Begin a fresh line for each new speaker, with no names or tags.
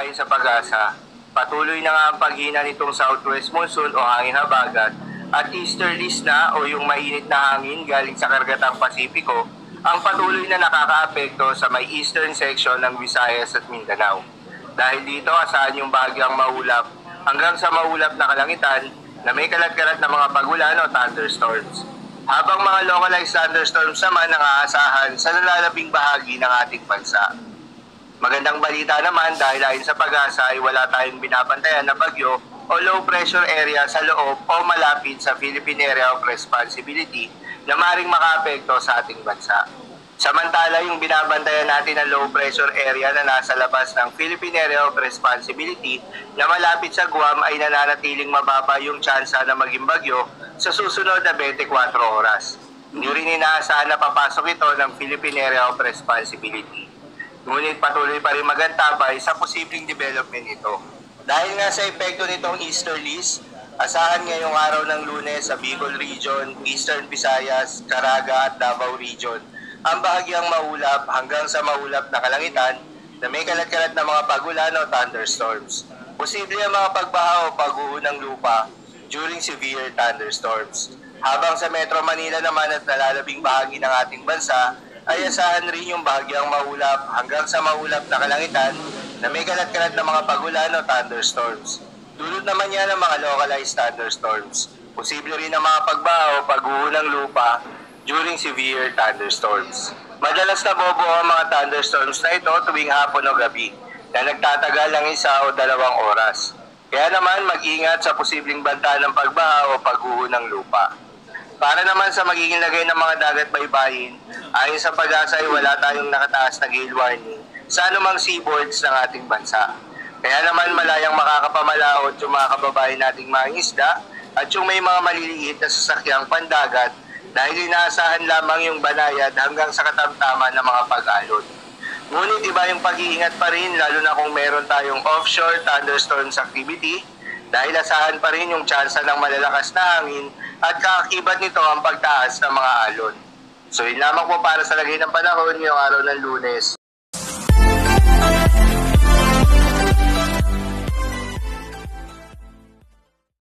Ayon sa Pag-asa, patuloy na nga ang paghina nitong southwest monsoon o hangin habagat at easterlies na o yung mainit na hangin galing sa karagatang Pasipiko ang patuloy na nakakaapekto sa may eastern section ng Visayas at Mindanao. Dahil dito, asahan yung bahagyang maulap hanggang sa maulap na kalangitan na may kalat-kalat na mga pagulan o thunderstorms. Habang mga localized thunderstorms naman ang aasahan sa nalalabing bahagi ng ating bansa. Magandang balita naman dahil ayon sa Pag-asa ay wala tayong binabantayan na bagyo o low pressure area sa loob o malapit sa Philippine Area of Responsibility na maaaring makaapekto sa ating bansa. Samantala, yung binabantayan natin na low pressure area na nasa labas ng Philippine Area of Responsibility na malapit sa Guam ay nananatiling mababa yung tsansa na maging bagyo sa susunod na 24 oras. Hindi rin inaasahan na papasok ito ng Philippine Area of Responsibility. Ngunit patuloy pa rin magantabay sa posibleng development nito. Dahil nga sa epekto nitong easterlies, asahan ngayong araw ng Lunes sa Bicol Region, Eastern Visayas, Caraga at Davao Region ang bahagyang maulap hanggang sa maulap na kalangitan na may kalat-kalat na mga pagulan o thunderstorms. Posible ang mga pagbaha o pagguho ng lupa during severe thunderstorms. Habang sa Metro Manila naman at nalalabing bahagi ng ating bansa, ay asahan rin yung bahagyang maulap hanggang sa maulap na kalangitan na may kalat-kalat na mga pagulan o thunderstorms. Dulot naman yan ng mga localized thunderstorms. Posible rin ang mga pagbaha o pagguho ng lupa during severe thunderstorms. Madalas na bobo ang mga thunderstorms na ito tuwing hapon o gabi na nagtatagal ng 1 o 2 oras. Kaya naman mag-ingat sa posibleng banta ng pagbaha o pagguho ng lupa. Para naman sa magiging lagay ng mga dagat baybayin, ayon sa Pag-asa ay wala tayong nakataas na gale warning sa anumang seaboards ng ating bansa. Kaya naman malayang makakapamalaot yung mga kababayan nating mga isda at yung may mga maliliit na sasakyang pandagat dahil inaasahan lamang yung banayad hanggang sa katamtaman ng mga pag-alon. Ngunit iba yung pag-iingat pa rin lalo na kung meron tayong offshore thunderstorms activity dahil asahan pa rin yung tsansa ng malalakas na hangin at kaakibat nito ang pagtaas ng mga alon. So yun lamang po para sa lagay ng panahon ngayong araw ng Lunes.